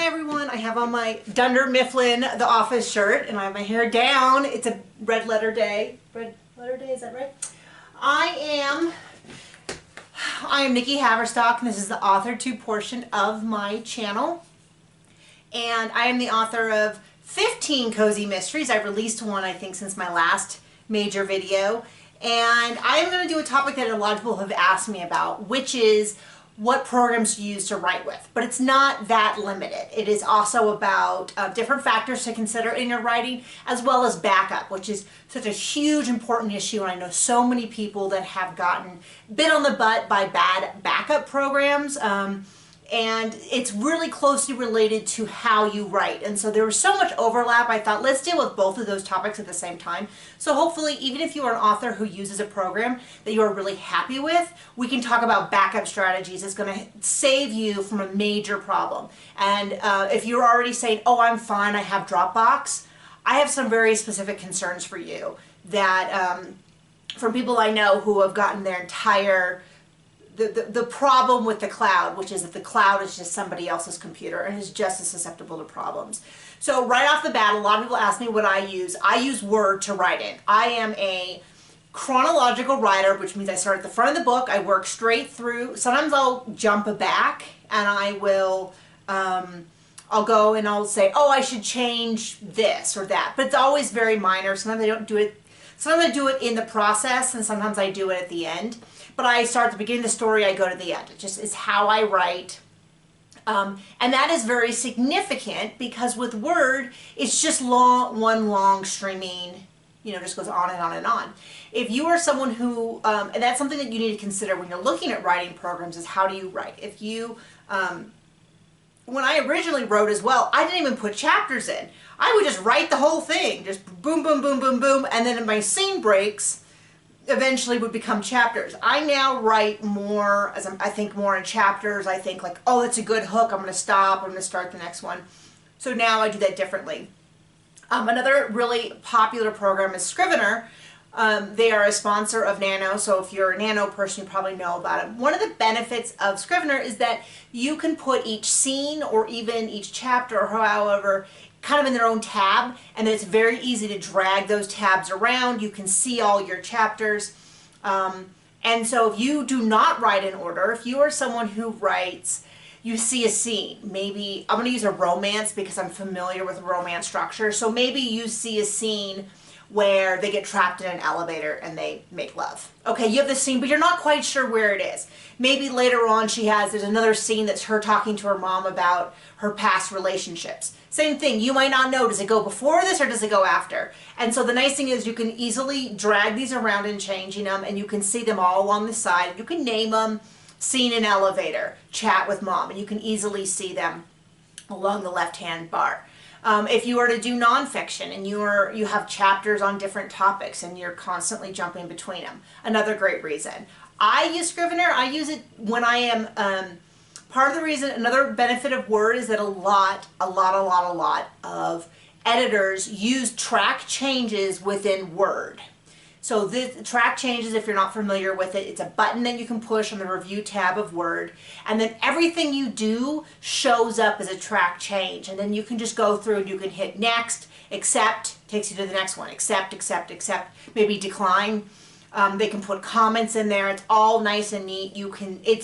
Hi everyone, I have on my Dunder Mifflin The Office shirt and I have my hair down. It's a red letter day. Red letter day, is that right? I am Nikki Haverstock and this is the author to portion of my channel. And I am the author of 15 Cozy Mysteries. I've released one, I think, since my last major video. And I am going to do a topic that a lot of people have asked me about, which is what programs to use to write with. But it's not that limited. It is also about different factors to consider in your writing, as well as backup, which is such a huge important issue. And I know so many people that have gotten bit on the butt by bad backup programs. And it's really closely related to how you write. And so there was so much overlap, I thought let's deal with both of those topics at the same time. So hopefully, even if you are an author who uses a program that you are really happy with, we can talk about backup strategies. It's going to save you from a major problem. And if you're already saying, oh, I'm fine, I have Dropbox, I have some very specific concerns for you that from people I know who have gotten their entire the problem with the cloud, which is that the cloud is just somebody else's computer and is just as susceptible to problems. So right off the bat, a lot of people ask me what I use. I use Word to write in. I am a chronological writer, which means I start at the front of the book, I work straight through. Sometimes I'll jump back and I will, I'll go and I'll say, oh, I should change this or that. But it's always very minor. Sometimes I don't do it. Sometimes I do it in the process and sometimes I do it at the end. But I start at the beginning of the story, I go to the end. It just is how I write. And that is very significant because with Word, it's just one long streaming, just goes on and on and on. If you are someone who, and that's something that you need to consider when you're looking at writing programs, is how do you write? If you, when I originally wrote as well, I didn't even put chapters in. I would just write the whole thing, just boom, boom, boom, boom, boom, and then my scene breaks eventually would become chapters. I now write more, I think more in chapters. I think like, oh, that's a good hook, I'm going to stop, I'm going to start the next one. So now I do that differently. Another really popular program is Scrivener. They are a sponsor of Nano, so if you're a Nano person, you probably know about it. One of the benefits of Scrivener is that you can put each scene or even each chapter or however kind of in their own tab, and then it's very easy to drag those tabs around. You can see all your chapters. And so if you do not write in order, if you are someone who writes, you see a scene, maybe, I'm going to use a romance because I'm familiar with romance structure, so maybe you see a scene where they get trapped in an elevator and they make love. Okay, you have this scene, but you're not quite sure where it is. Maybe later on there's another scene that's her talking to her mom about her past relationships. Same thing, you might not know, does it go before this or does it go after? And so the nice thing is you can easily drag these around and changing them, and you can see them all along the side. You can name them, scene in elevator, chat with mom, and you can easily see them along the left-hand bar. If you are to do nonfiction and you have chapters on different topics and you're constantly jumping between them, another great reason. I use Scrivener. I use it when I am, part of the reason, another benefit of Word is that a lot of editors use track changes within Word. So the track changes, if you're not familiar with it, it's a button that you can push on the review tab of Word, and then everything you do shows up as a track change, and then you can just go through and you can hit next, accept, takes you to the next one, accept, maybe decline. They can put comments in there. It's all nice and neat. It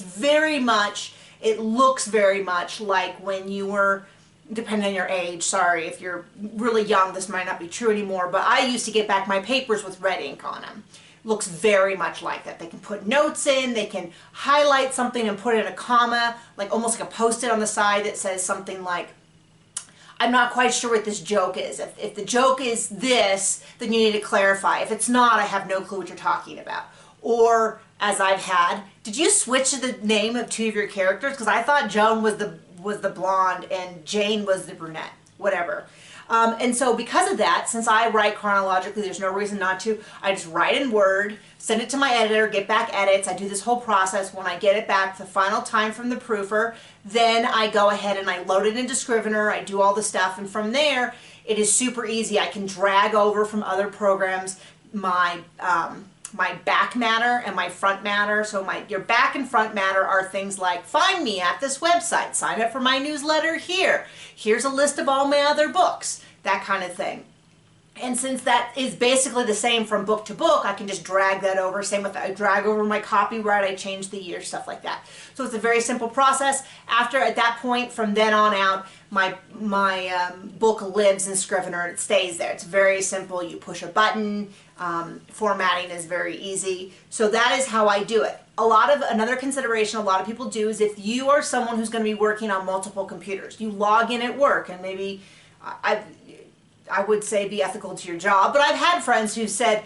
looks very much like when you were, depending on your age, sorry, if you're really young, this might not be true anymore, but I used to get back my papers with red ink on them. Looks very much like that. They can put notes in, they can highlight something and put in a comma, like almost like a post-it on the side that says something like, I'm not quite sure what this joke is. If the joke is this, then you need to clarify. If it's not, I have no clue what you're talking about. Or, as I've had, did you switch the name of two of your characters? Because I thought Joan was the blonde and Jane was the brunette, whatever. And so because of that, since I write chronologically, there's no reason not to, I just write in Word, send it to my editor, get back edits, I do this whole process. When I get it back the final time from the proofer, then I go ahead and I load it into Scrivener, I do all the stuff, and from there, it is super easy. I can drag over from other programs my my back matter and my front matter. So your back and front matter are things like find me at this website, sign up for my newsletter here, here's a list of all my other books, that kind of thing. And since that is basically the same from book to book, I can just drag that over. Same with I drag over my copyright, I change the year, stuff like that. So it's a very simple process. At that point, from then on out, my book lives in Scrivener and it stays there. It's very simple. You push a button. Formatting is very easy. So that is how I do it. Another consideration a lot of people do is if you are someone who's going to be working on multiple computers, you log in at work and maybe I would say be ethical to your job, but I've had friends who said,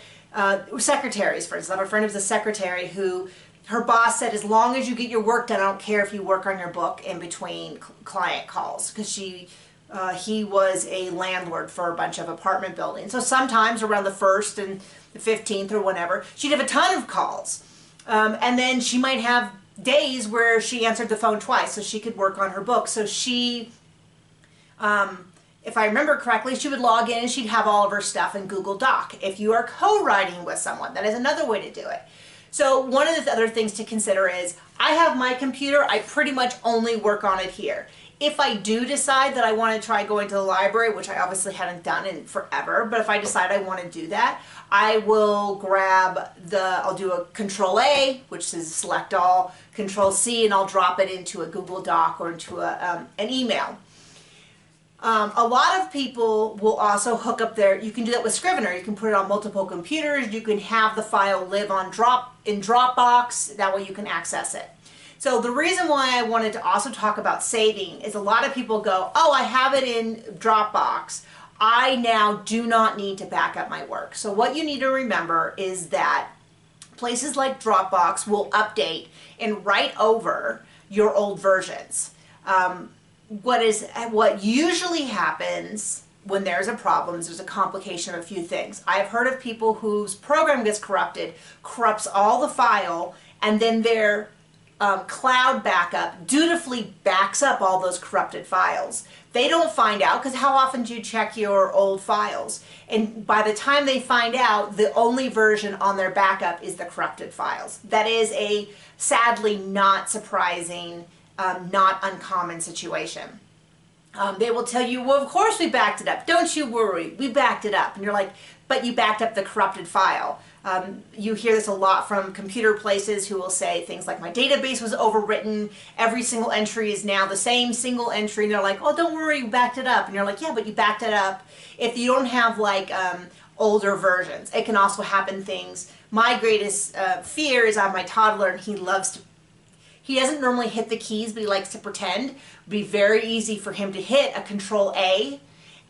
secretaries for instance, I have a friend who's a secretary who, her boss said, as long as you get your work done, I don't care if you work on your book in between client calls, because he was a landlord for a bunch of apartment buildings. So sometimes around the 1st and the 15th or whenever, she'd have a ton of calls. And then she might have days where she answered the phone twice so she could work on her book. So she, if I remember correctly, she would log in and she'd have all of her stuff in Google Doc. If you are co-writing with someone, that is another way to do it. So one of the other things to consider is I have my computer, I pretty much only work on it here. If I do decide that I want to try going to the library, which I obviously hadn't done in forever, but if I decide I want to do that, I will grab I'll do a Control A, which is select all, Control C, and I'll drop it into a Google Doc or into an email. A lot of people will also hook up you can do that with Scrivener. You can put it on multiple computers. You can have the file live on Dropbox. That way you can access it. So the reason why I wanted to also talk about saving is a lot of people go, oh, I have it in Dropbox. I now do not need to back up my work. So what you need to remember is that places like Dropbox will update and write over your old versions. What usually happens when there's a problem is there's a complication of a few things. I've heard of people whose program gets corrupted, corrupts all the file, and then their cloud backup dutifully backs up all those corrupted files. They don't find out because how often do you check your old files? And by the time they find out, the only version on their backup is the corrupted files. That is a sadly not surprising, not uncommon situation. They will tell you, well, of course we backed it up. Don't you worry, we backed it up. And you're like, but you backed up the corrupted file. You hear this a lot from computer places who will say things like, my database was overwritten, every single entry is now the same single entry, and they're like, oh, don't worry, you backed it up. And you're like, yeah, but you backed it up. If you don't have like older versions, it can also happen things. My greatest fear is I have my toddler and he doesn't normally hit the keys, but he likes to pretend. It would be very easy for him to hit a Control A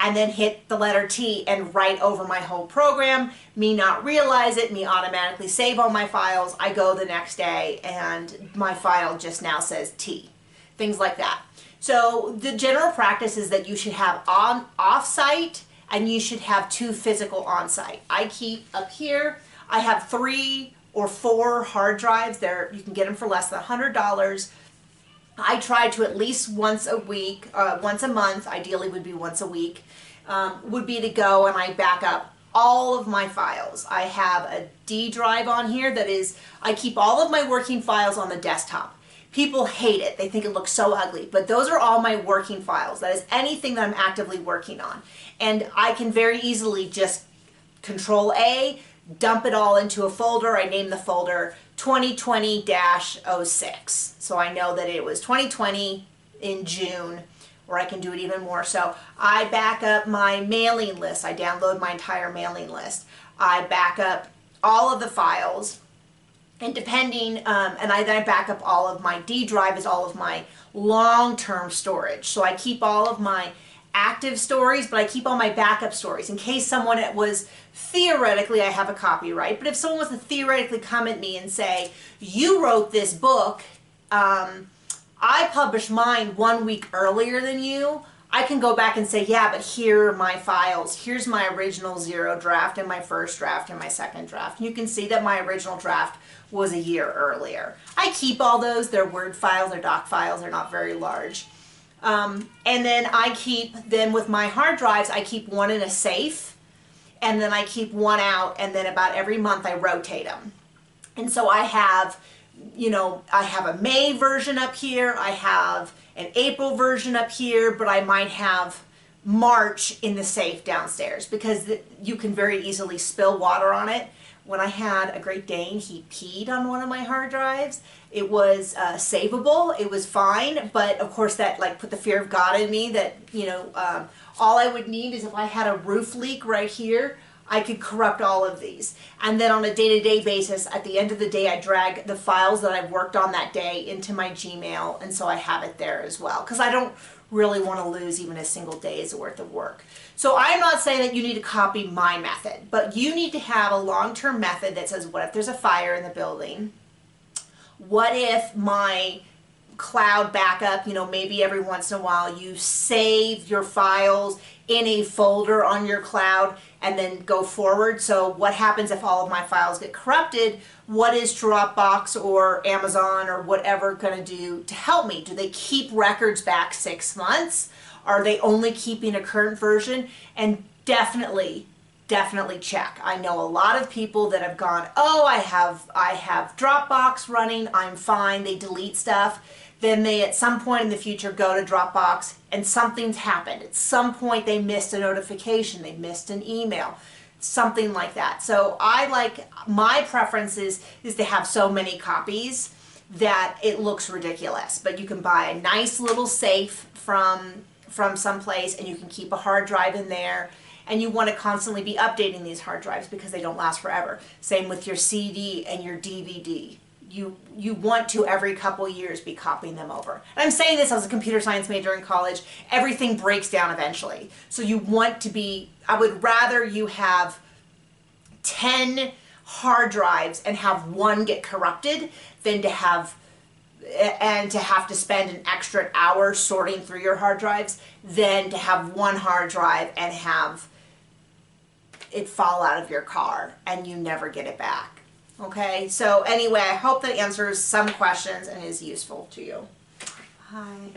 and then hit the letter T and write over my whole program, me not realize it, me automatically save all my files. I go the next day and my file just now says T. Things like that. So the general practice is that you should have off-site and you should have 2 physical on-site. I keep up here, I have 3 or 4 hard drives there. You can get them for less than $100. I try to at least once a week, once a month, ideally would be once a week, would be to go and I back up all of my files. I have a D drive on here that is, I keep all of my working files on the desktop. People hate it. They think it looks so ugly, but those are all my working files. That is anything that I'm actively working on. And I can very easily just Control A, dump it all into a folder. I name the folder 2020-06. So I know that it was 2020 in June, or I can do it even more. So I back up my mailing list. I download my entire mailing list. I back up all of the files, and depending, and then I back up all of my D drive is all of my long-term storage. So I keep all of my active stories, but I keep all my backup stories in case someone was theoretically, I have a copyright, but if someone was to theoretically come at me and say, you wrote this book, I published mine 1 week earlier than you, I can go back and say, yeah, but here are my files. Here's my original 0 draft and my first draft and my second draft. You can see that my original draft was a year earlier. I keep all those. They're Word files, they're doc files, they're not very large. And then I keep them with my hard drives, I keep one in a safe. and then I keep one out, and then about every month I rotate them. And so I have, you know, I have a May version up here, I have an April version up here, but I might have March in the safe downstairs because you can very easily spill water on it. When I had a Great Dane, he peed on one of my hard drives. It was savable, it was fine, but of course that like put the fear of God in me that, you know, all I would need is if I had a roof leak right here, I could corrupt all of these. And then on a day-to-day basis, at the end of the day, I drag the files that I've worked on that day into my Gmail, and so I have it there as well, because I don't really want to lose even a single day's worth of work. So I'm not saying that you need to copy my method, but you need to have a long-term method that says, what if there's a fire in the building? What if my cloud backup, you know, maybe every once in a while you save your files in a folder on your cloud and then go forward. So what happens if all of my files get corrupted? What is Dropbox or Amazon or whatever going to do to help me? Do they keep records back 6 months? Are they only keeping a current version? And definitely check. I know a lot of people that have gone, oh, I have Dropbox running, I'm fine, they delete stuff. Then they at some point in the future go to Dropbox and something's happened. At some point they missed a notification, they missed an email, something like that. So my preference is to have so many copies that it looks ridiculous. But you can buy a nice little safe from someplace and you can keep a hard drive in there. And you want to constantly be updating these hard drives because they don't last forever. Same with your CD and your DVD. You want to every couple years be copying them over. And I'm saying this as a computer science major in college. Everything breaks down eventually. So you want to be, I would rather you have 10 hard drives and have one get corrupted than to have to spend an extra hour sorting through your hard drives than to have one hard drive and have it fall out of your car and you never get it back. Okay, so anyway, I hope that answers some questions and is useful to you. Bye.